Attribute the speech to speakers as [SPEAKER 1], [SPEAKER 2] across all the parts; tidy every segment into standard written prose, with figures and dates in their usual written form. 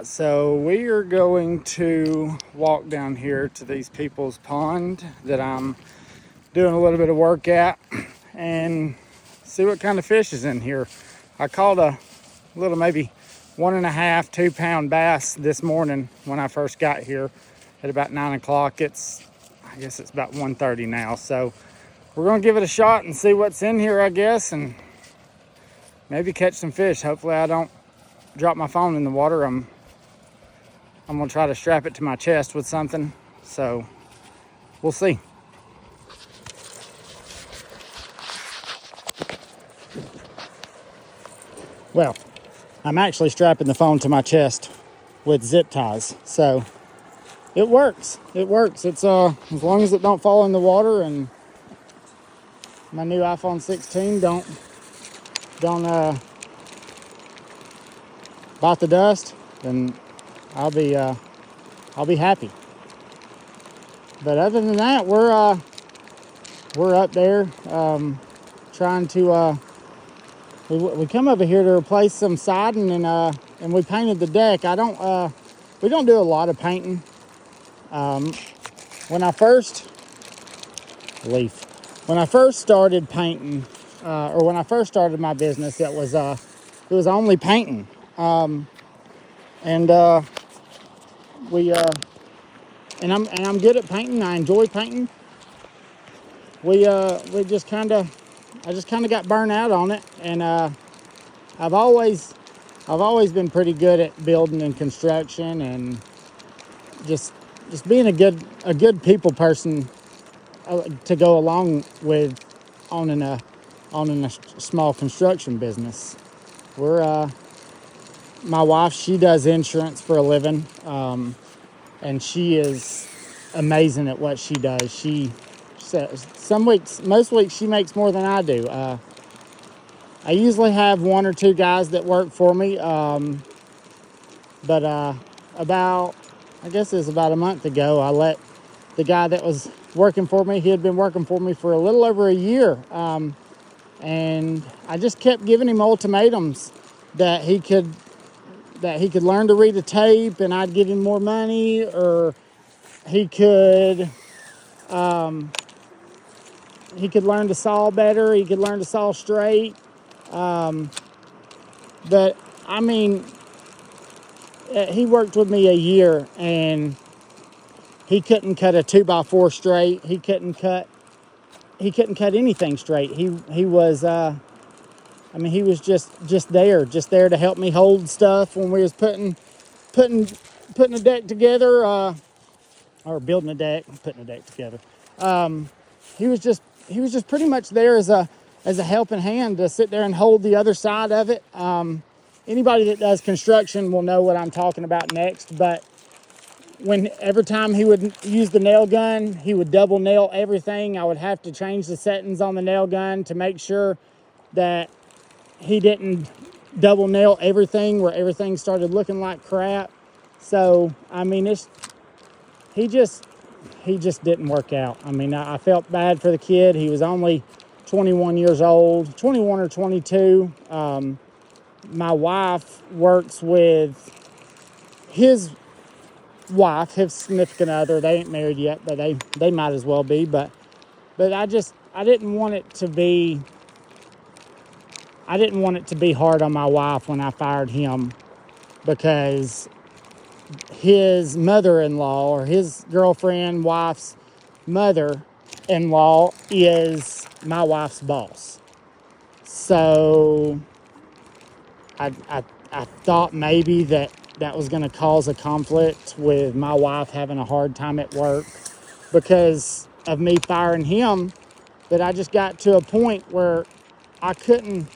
[SPEAKER 1] right, so we are going to walk down here to these people's pond that I'm doing a little bit of work at and see what kind of fish is in here. I caught a little, maybe 1.5, 2 pound bass this morning when I first got here at about 9 o'clock. I guess it's about 1:30 now, so we're gonna give it a shot and see what's in here, I guess, and maybe catch some fish. Hopefully I don't drop my phone in the water. I'm gonna try to strap it to my chest with something, so we'll see. Well, I'm actually strapping the phone to my chest with zip ties, so it works. It's as long as it don't fall in the water and my new iPhone 16 don't bite the dust, then I'll be happy. But other than that, we're up there trying to we come over here to replace some siding and we painted the deck. We don't do a lot of painting. When I first started painting, or when I first started my business, it was only painting. And I'm good at painting. I enjoy painting. I just kind of got burnt out on it, and I've always been pretty good at building and construction, and just being a good people person to go along with owning a small construction business. My wife, she does insurance for a living, and she is amazing at what she does. She says most weeks she makes more than I do. I usually have 1 or 2 guys that work for me, but I guess it was about a month ago, I let the guy that was working for me, he had been working for me for a little over a year, and I just kept giving him ultimatums that he could learn to read a tape and I'd give him more money, or he could learn to saw better, he could learn to saw straight. But I mean, he worked with me a year and he couldn't cut a 2x4 straight. He couldn't cut anything straight. He was just there to help me hold stuff when we was putting a deck together, or building a deck, putting a deck together. He was just pretty much there as a helping hand to sit there and hold the other side of it. Anybody that does construction will know what I'm talking about next, but every time he would use the nail gun, he would double nail everything. I would have to change the settings on the nail gun to make sure that he didn't double nail everything where everything started looking like crap. So, I mean, he just didn't work out. I mean, I felt bad for the kid. He was only 21 years old, 21 or 22. My wife works with his wife, his significant other. They ain't married yet, but they might as well be. But I didn't want it to be hard on my wife when I fired him, because his mother-in-law, or his girlfriend wife's mother-in-law, is my wife's boss. So I thought maybe that was going to cause a conflict with my wife having a hard time at work because of me firing him. But I just got to a point where I couldn't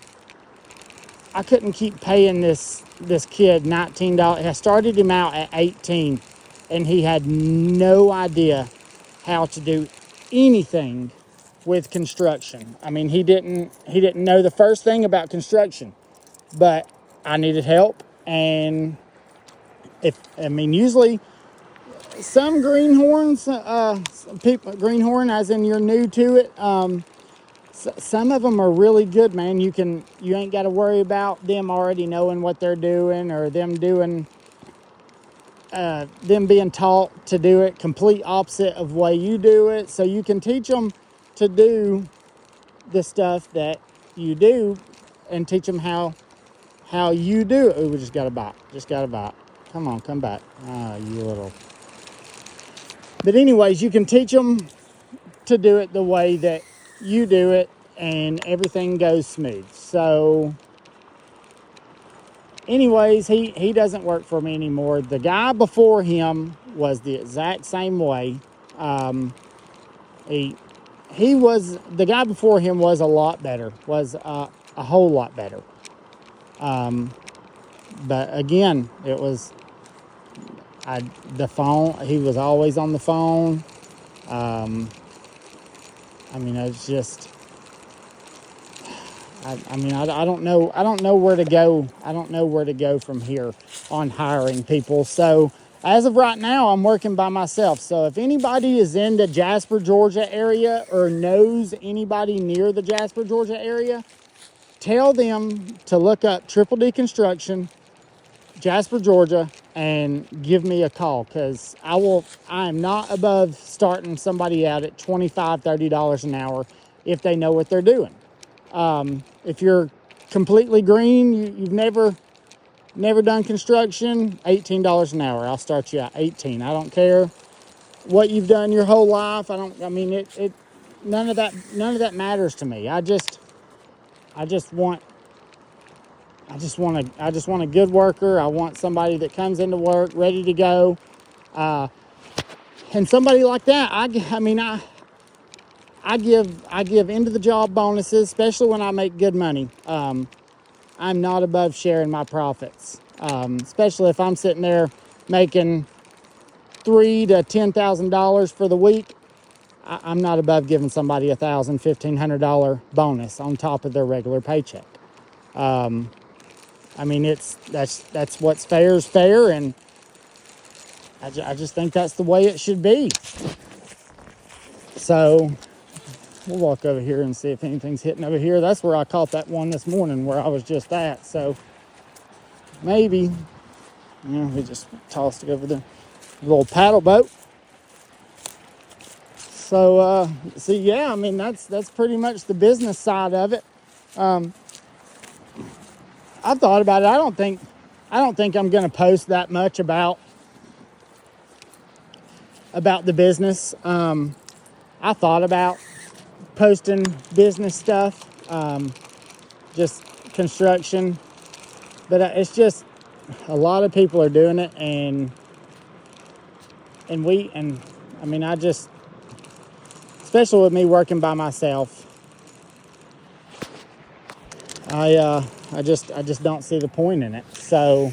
[SPEAKER 1] keep paying this kid $19. I started him out at 18, and he had no idea how to do anything with construction. I mean, he didn't know the first thing about construction, but I needed help. And usually some greenhorns, greenhorn as in you're new to it, some of them are really good, man. You ain't got to worry about them already knowing what they're doing, or them doing them being taught to do it complete opposite of the way you do it. So you can teach them to do the stuff that you do and teach them how you do it. Ooh, we just got a bite. Come on, come back. Ah, you little. But anyways, you can teach them to do it the way that you do it and everything goes smooth. So anyways, he doesn't work for me anymore. The guy before him was the exact same way. He was, the guy before him was a lot better, was a whole lot better. But again, it was the phone. He was always on the phone. I mean, it's just, I don't know. I don't know where to go. I don't know where to go from here on hiring people. So as of right now, I'm working by myself. So if anybody is in the Jasper, Georgia area or knows anybody near the Jasper, Georgia area, tell them to look up Triple D Construction, Jasper, Georgia, and give me a call, because I am not above starting somebody out at $25, $30 an hour if they know what they're doing. If you're completely green, you've never done construction, $18 an hour. I'll start you at 18. I don't care what you've done your whole life. None of that matters to me. I just want a good worker. I want somebody that comes into work ready to go. And somebody like that, I give end of the job bonuses, especially when I make good money. I'm not above sharing my profits, especially if I'm sitting there making $3,000 to $10,000 for the week. I'm not above giving somebody $1,000, $1,500 bonus on top of their regular paycheck. That's what's fair is fair, and I just think that's the way it should be. So we'll walk over here and see if anything's hitting over here. That's where I caught that one this morning where I was just at. So maybe, we just tossed it over the little paddle boat. So, yeah, that's pretty much the business side of it. I've thought about it. I don't think I'm going to post that much about the business. I thought about posting business stuff, just construction, but it's just a lot of people are doing it, I just, especially with me working by myself, I just don't see the point in it. So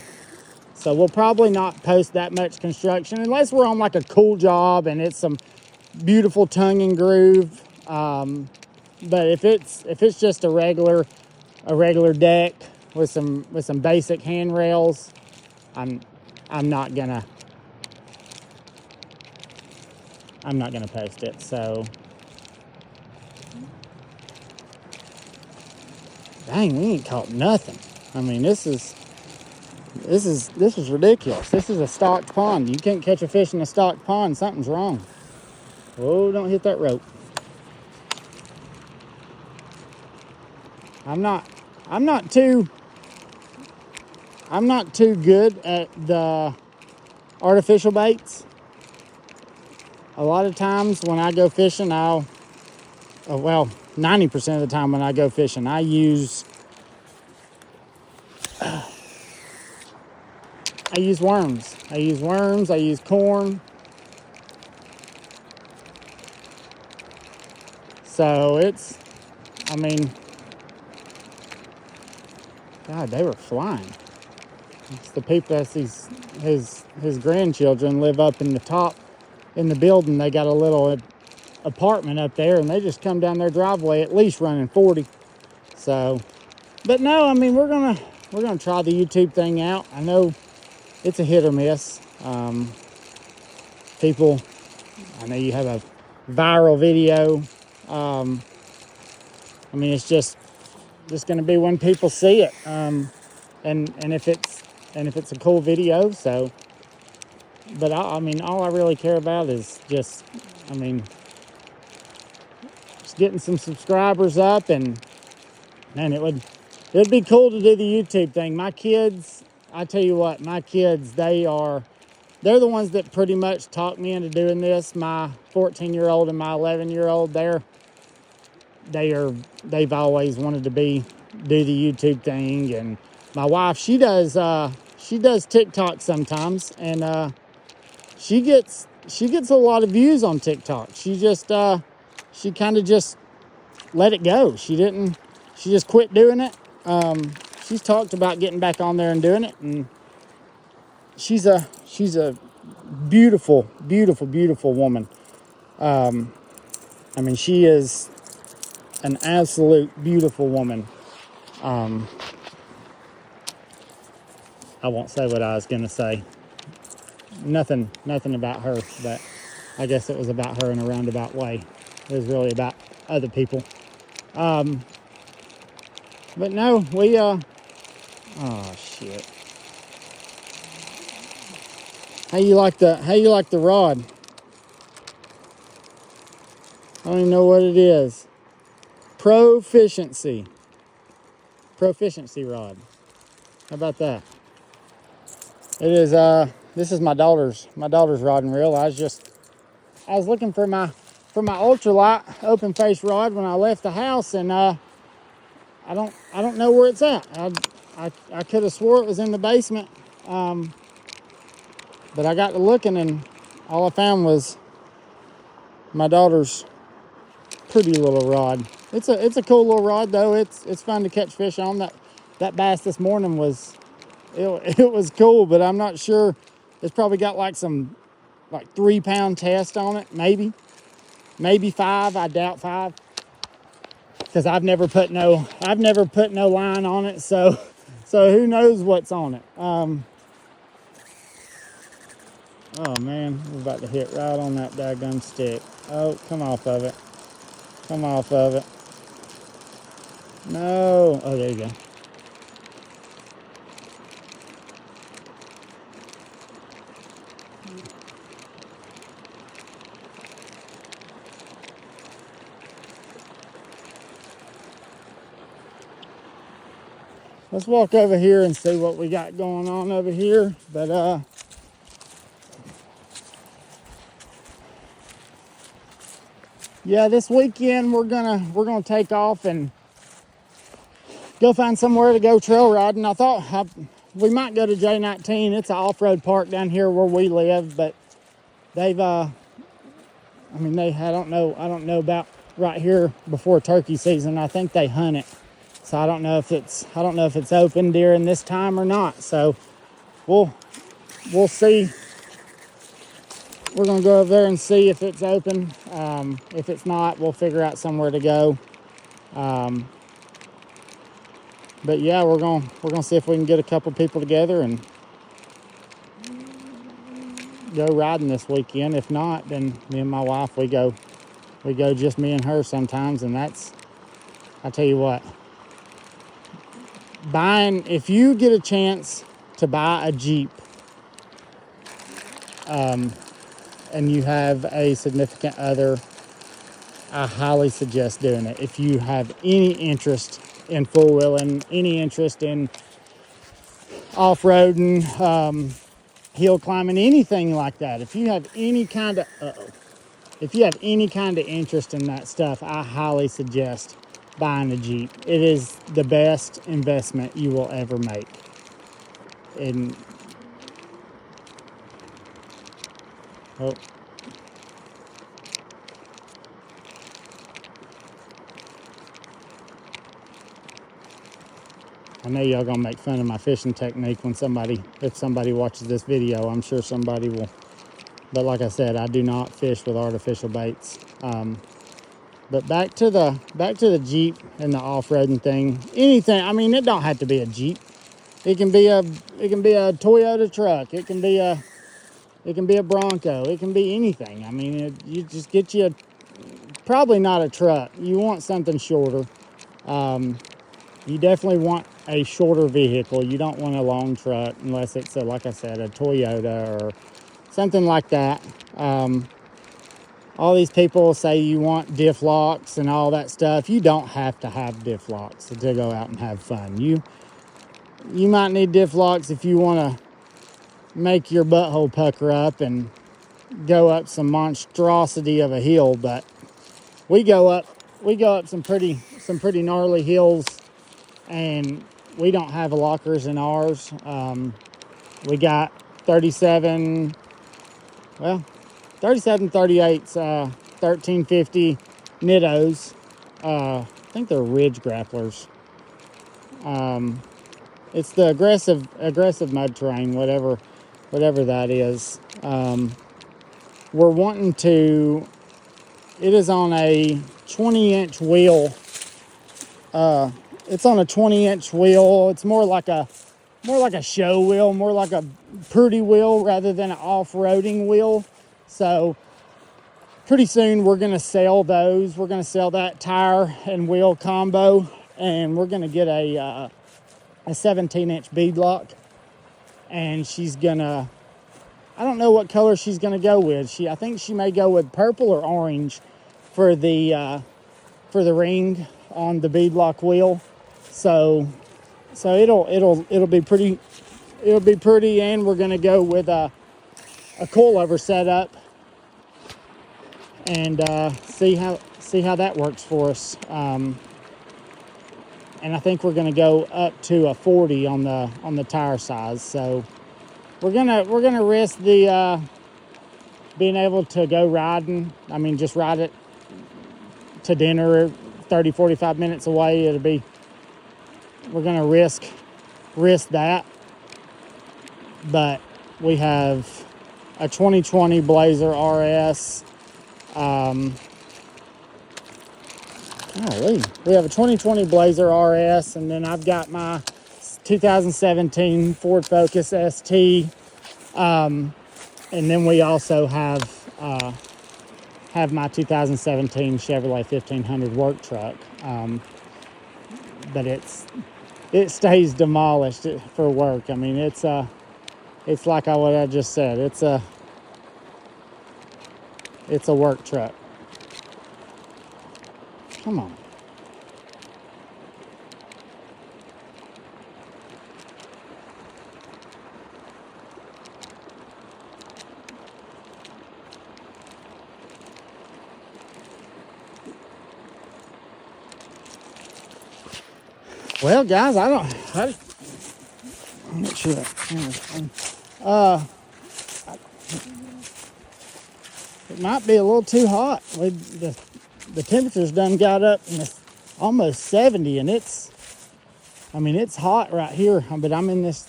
[SPEAKER 1] we'll probably not post that much construction unless we're on like a cool job and it's some beautiful tongue and groove. But if it's just a regular deck with some basic handrails, I'm not gonna post it. So dang, we ain't caught nothing. This is ridiculous. This is a stocked pond. You can't catch a fish in a stocked pond. Something's wrong. Whoa, don't hit that rope. I'm not too good at the artificial baits. A lot of times when I go fishing, 90% of the time when I go fishing, I use worms. I use corn. So God, they were flying. It's the people, that's his grandchildren live up in the top in the building. They got a little apartment up there, and they just come down their driveway at least running 40. So, but no, we're gonna try the YouTube thing out. I know it's a hit or miss. People, I know you have a viral video. It's just going to be when people see it, and if it's a cool video. So but I mean, all I really care about is just, I mean, just getting some subscribers up, and man, it'd be cool to do the YouTube thing. My kids, I tell you what, my kids, they're the ones that pretty much talked me into doing this. My 14-year-old and my 11-year-old, they've always wanted to do the YouTube thing, and my wife, she does TikTok sometimes, and she gets a lot of views on TikTok. She kind of just let it go. She just quit doing it. She's talked about getting back on there and doing it, and she's a beautiful, beautiful, beautiful woman. I mean, she is an absolute beautiful woman. I won't say what I was gonna say. Nothing about her, but I guess it was about her in a roundabout way. It was really about other people. But no, oh shit. How you like the rod? I don't even know what it is. Proficiency rod. How about that? It is this is my daughter's rod and reel. I was looking for my ultralight open face rod when I left the house, and I don't know where it's at. I could have swore it was in the basement, but I got to looking, and all I found was my daughter's pretty little rod. It's a cool little rod though. It's fun to catch fish on. That bass this morning was it was cool, but I'm not sure. It's probably got like some 3-pound test on it, maybe 5. I doubt 5, because I've never put no line on it, so who knows what's on it. Oh man, we're about to hit right on that daggum stick. Oh, come off of it. No. Oh, there you go. Let's walk over here and see what we got going on over here. But yeah, this weekend we're gonna take off and go find somewhere to go trail riding. I thought we might go to J19. It's an off-road park down here where we live, but they've I don't know about right here before turkey season. I think they hunt it, so I don't know if it's open during this time or not. So we'll see. We're gonna go over there and see if it's open. If it's not, we'll figure out somewhere to go. But yeah, we're gonna see if we can get a couple people together and go riding this weekend. If not, then me and my wife, we go just me and her sometimes, and that's, I tell you what, if you get a chance to buy a Jeep, and you have a significant other, I highly suggest doing it. If you have any interest in four-wheeling, any interest in off-roading, hill climbing, anything like that, if you have any kind of interest in that stuff, I highly suggest buying a Jeep. It is the best investment you will ever make. And I know y'all gonna make fun of my fishing technique if somebody watches this video. I'm sure somebody will. But like I said, I do not fish with artificial baits. But back to the Jeep and the off-roading thing. Anything. I mean, it don't have to be a Jeep. It can be a Toyota truck. It can be a Bronco. It can be anything. I mean, you just get you probably not a truck. You want something shorter. You definitely want a shorter vehicle. You don't want a long truck unless it's like I said, a Toyota or something like that. All these people say you want diff locks and all that stuff. You don't have to have diff locks to go out and have fun. You might need diff locks if you want to make your butthole pucker up and go up some monstrosity of a hill, but we go up some pretty gnarly hills, and we don't have lockers in ours. We got 37 38s, 1350 Nittos. I think they're ridge grapplers. It's the aggressive mud terrain, whatever that is. We're wanting to. It is on a 20-inch wheel. It's on a 20-inch wheel. It's more like a show wheel, more like a pretty wheel rather than an off-roading wheel. So pretty soon we're gonna sell those. We're gonna sell that tire and wheel combo, and we're gonna get a 17-inch bead lock. And she's gonna. I don't know what color she's gonna go with. I think she may go with purple or orange for the ring on the beadlock wheel. So it'll be pretty. It'll be pretty, and we're gonna go with a coilover setup and see how that works for us. And I think we're gonna go up to a 40 on the tire size. So we're gonna risk the being able to go riding. I mean, just ride it to dinner 30-45 minutes away. We're gonna risk that. But we have a 2020 Blazer RS. We have a 2020 Blazer RS, and then I've got my 2017 Ford Focus ST. And then we also have my 2017 Chevrolet 1500 work truck. But it stays demolished for work. I mean, it's like what I just said. It's a work truck. Come on. Well, guys, I'm not sure. It might be a little too hot. The temperature's done got up and it's almost 70, and it's hot right here. But I'm in this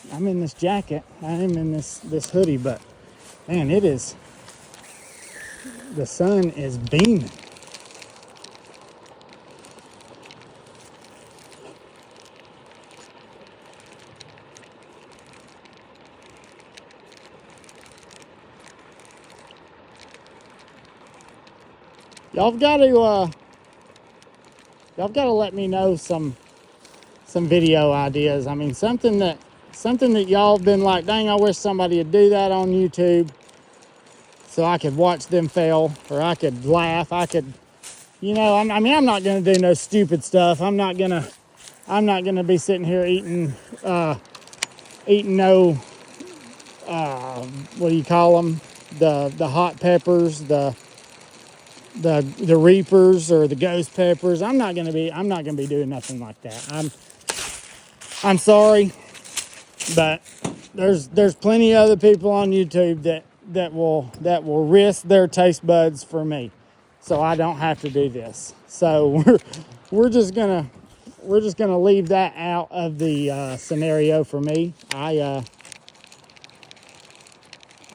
[SPEAKER 1] jacket. I am in this hoodie. But man, the sun is beaming. Y'all got to let me know some video ideas. I mean, something that y'all have been like, dang, I wish somebody would do that on YouTube so I could watch them fail, or I could laugh. I could, I'm not gonna do no stupid stuff. I'm not gonna be sitting here eating no what do you call them? The hot peppers, the reapers or the ghost peppers. I'm not gonna be doing nothing like that. I'm sorry, but there's plenty of other people on YouTube that will risk their taste buds for me, so I don't have to do this. So we're just gonna leave that out of the scenario for me.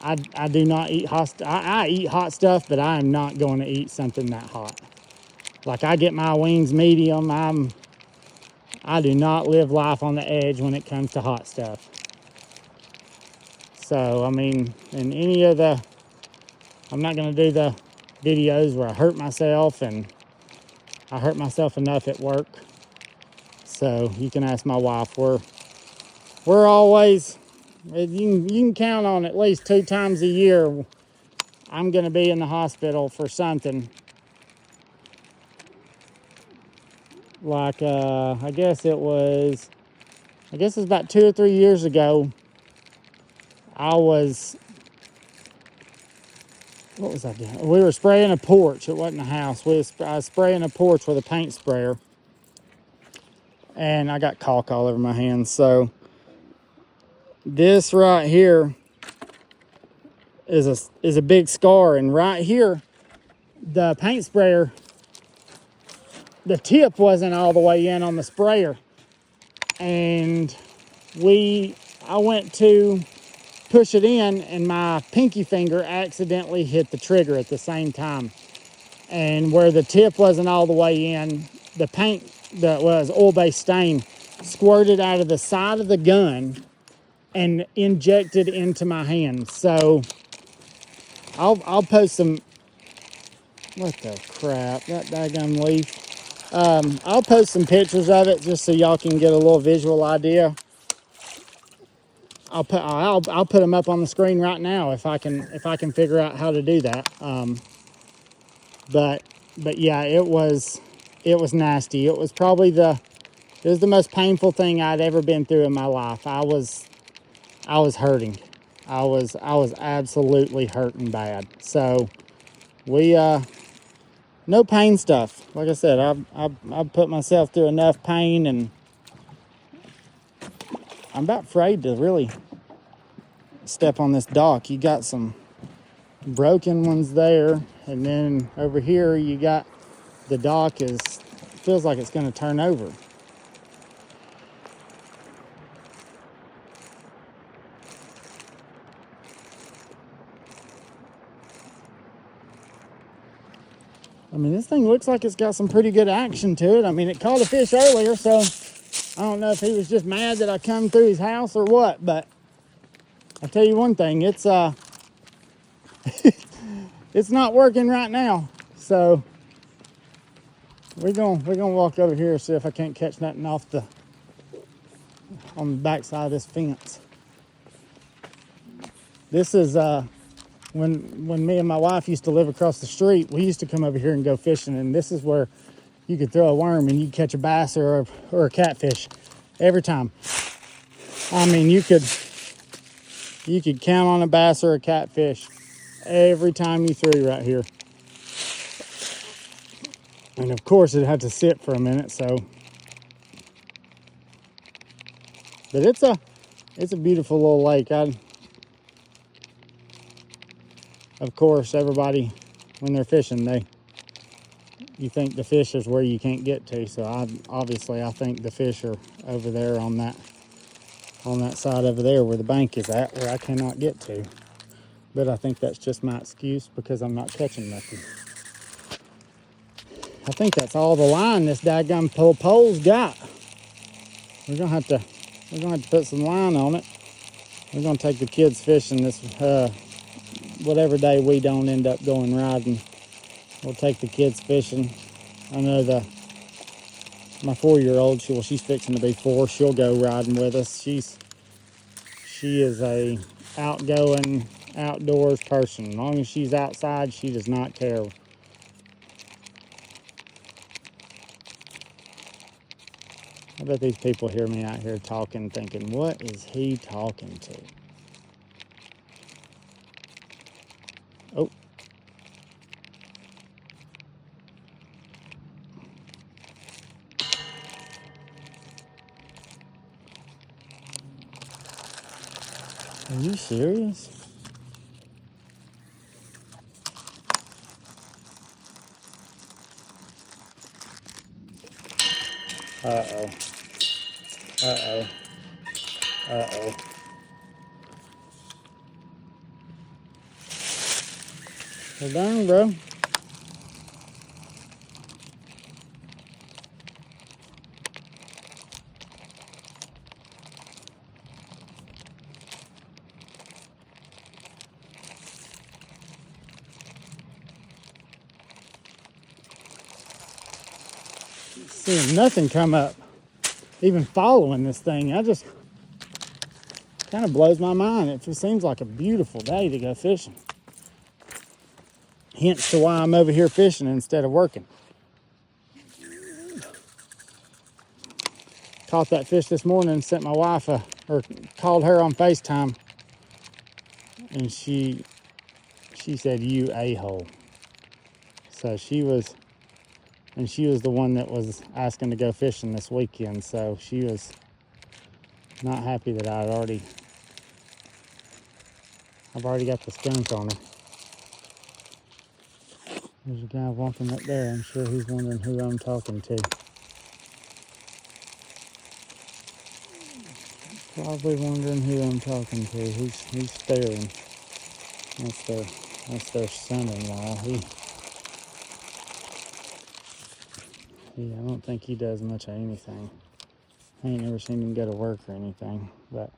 [SPEAKER 1] I do not eat hot stuff. I eat hot stuff, but I am not going to eat something that hot. Like, I get my wings medium. I do not live life on the edge when it comes to hot stuff. So, I mean, in any of I'm not going to do the videos where I hurt myself, and I hurt myself enough at work. So you can ask my wife. We're always You can count on at least 2 times a year I'm going to be in the hospital for something. Like, I guess it was about 2 or 3 years ago. What was I doing? We were spraying a porch. It wasn't a house. I was spraying a porch with a paint sprayer. And I got caulk all over my hands. So this right here is a big scar. And right here, the paint sprayer, the tip wasn't all the way in on the sprayer. And I went to push it in, and my pinky finger accidentally hit the trigger at the same time. And where the tip wasn't all the way in, the paint that was oil-based stain squirted out of the side of the gun and injected into my hand. So I'll post some. What the crap? That daggum leaf. I'll post some pictures of it just so y'all can get a little visual idea. I'll put them up on the screen right now if I can figure out how to do that. But yeah, it was nasty. It was the most painful thing I'd ever been through in my life. I was hurting. I was absolutely hurting bad. So we no pain stuff. Like I said, I've put myself through enough pain, and I'm about afraid to really step on this dock. You got some broken ones there, and then over here you got the dock feels like it's going to turn over. I mean, this thing looks like it's got some pretty good action to it. I mean, it caught a fish earlier, so I don't know if he was just mad that I come through his house or what, but I'll tell you one thing, it's it's not working right now. So we're gonna walk over here and see if I can't catch nothing on the backside of this fence. This is when me and my wife used to live across the street, we used to come over here and go fishing, and this is where you could throw a worm and you'd catch a bass or a catfish every time. I mean, you could count on a bass or a catfish every time you threw right here. And of course it had to sit for a minute, so. But it's a beautiful little lake. Of course, everybody, when they're fishing, you think the fish is where you can't get to. So I think the fish are over there on that side over there where the bank is at, where I cannot get to. But I think that's just my excuse because I'm not catching nothing. I think that's all the line this daggum pole's got. We're gonna have to put some line on it. We're gonna take the kids fishing this whatever day we don't end up going riding. We'll take the kids fishing. I know my 4-year-old, she's fixing to be 4. She'll go riding with us. She is a outgoing, outdoors person. As long as she's outside, she does not care. I bet these people hear me out here talking, thinking, what is he talking to? Oh. Are you serious? Uh-oh. Uh-oh. Uh-oh. Well, darn, bro. Seeing nothing come up, even following this thing. kind of blows my mind. It just seems like a beautiful day to go fishing. Hence to why I'm over here fishing instead of working. Caught that fish this morning and sent my wife or called her on FaceTime, and she said, "You a-hole." So she was the one that was asking to go fishing this weekend. So she was not happy that I've already got the skunk on her. There's a guy walking up there. I'm sure he's wondering who I'm talking to. Probably wondering who I'm talking to. He's staring. That's their son-in-law. I don't think he does much of anything. I ain't never seen him go to work or anything. But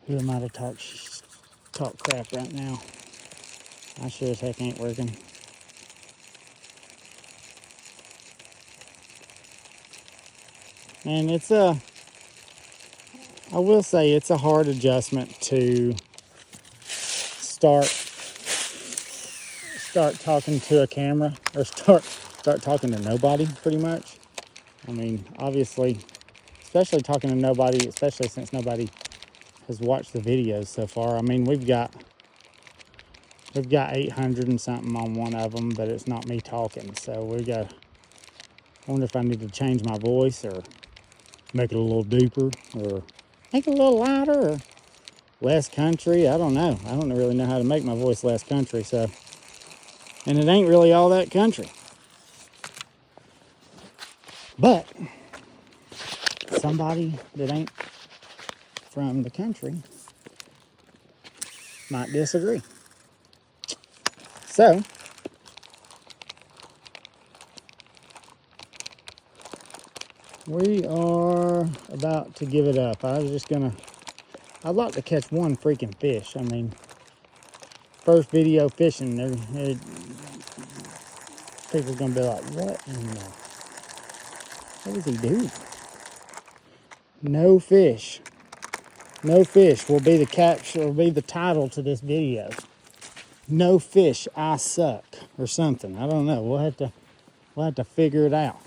[SPEAKER 1] who am I to talk crap right now? I sure as heck ain't working. And I will say it's a hard adjustment to start talking to a camera, or start talking to nobody, pretty much. I mean, obviously, especially talking to nobody, especially since nobody has watched the videos so far. I mean, we've got 800 and something on one of them, but it's not me talking. So I wonder if I need to change my voice or make it a little deeper or make it a little louder or less country. I don't know. I don't really know how to make my voice less country. So, and it ain't really all that country. But somebody that ain't from the country might disagree. So, we are about to give it up. I'd like to catch one freaking fish. I mean, first video fishing, people are going to be like, what is he doing? No fish. No fish will be the caption, will be the title to this video. No fish, I suck, or something. I don't know. We'll have to figure it out.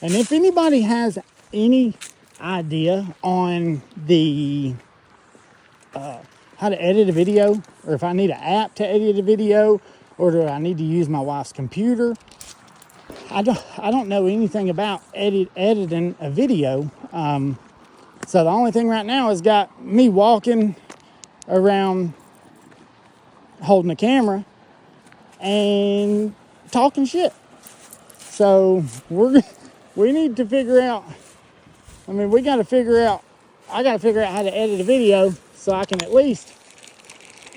[SPEAKER 1] And if anybody has any idea on the how to edit a video, or if I need an app to edit a video, or do I need to use my wife's computer, I don't know anything about editing a video. So the only thing right now has got me walking around holding a camera and talking shit. So we need to figure out, I mean, I got to figure out how to edit a video so I can at least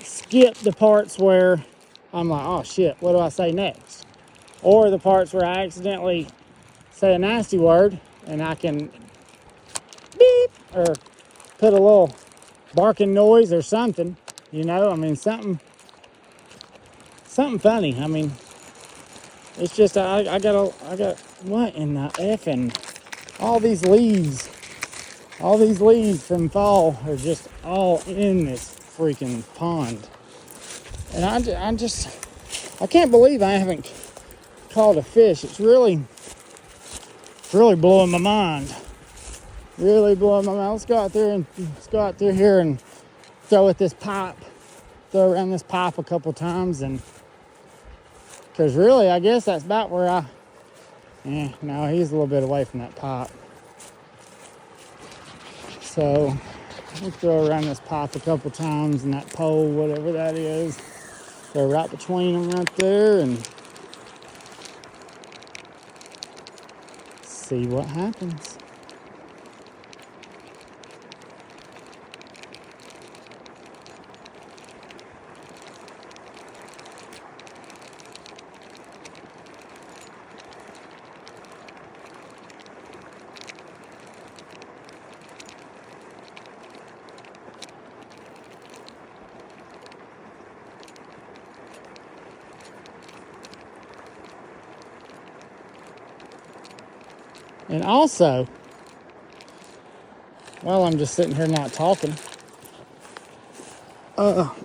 [SPEAKER 1] skip the parts where I'm like, oh shit, what do I say next? Or the parts where I accidentally say a nasty word and I can beep or put a little barking noise or something, I mean, something funny. I mean, it's just, I got, what in the effing, all these leaves from fall are just all in this freaking pond. And I can't believe I haven't caught a fish. It's really blowing my mind. Really blowing my mind. Let's go out there here and throw around this pipe a couple times, and because really, I guess that's about where no, he's a little bit away from that pipe. So we'll throw around this pipe a couple times, and that pole, whatever that is, throw right between them right there, and see what happens. And also, while I'm just sitting here not talking, Forgot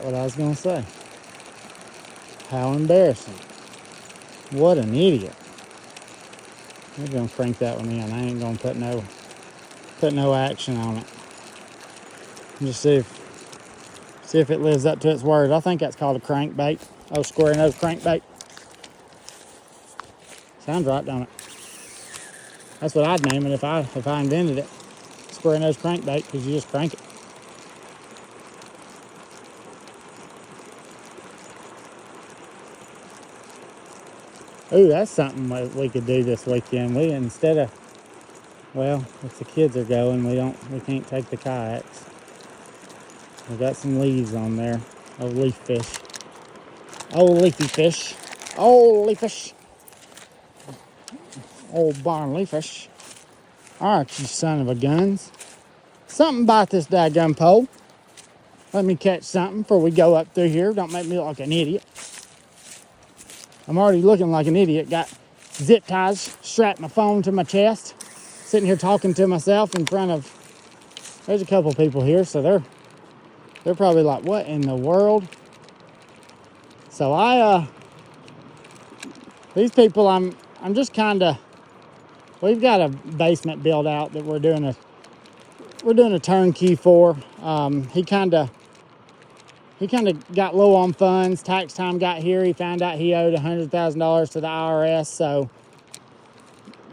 [SPEAKER 1] what I was gonna say. How embarrassing. What an idiot. I'm gonna crank that one in. I ain't gonna put no action on it. Just see if it lives up to its word. I think that's called a crankbait. Oh, square nose crankbait. Sounds right, don't it? That's what I'd name it if I invented it. Square nose crankbait, because you just crank it. Ooh, that's something we could do this weekend. We instead of, well, if the kids are going, we can't take the kayaks. We got some leaves on there. Oh, leaf fish. Oh, leafy fish. Oh, leaf fish. Old barnley fish. All right, you son of a guns. Something bite this daggum pole. Let me catch something before we go up through here. Don't make me look like an idiot. I'm already looking like an idiot. Got zip ties, strapped my phone to my chest. Sitting here talking to myself in front of, there's a couple people here, so they're probably like, what in the world? So these people, I'm just kind of, we've got a basement built out that we're doing a turnkey for. He kind of got low on funds. Tax time got here. He found out he owed $100,000 to the IRS. So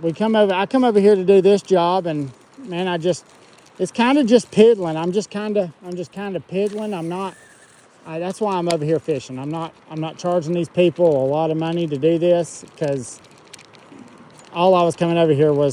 [SPEAKER 1] I come over here to do this job, and man, it's kind of just piddling. I'm just kind of piddling. That's why I'm over here fishing. I'm not charging these people a lot of money to do this, because all I was coming over here was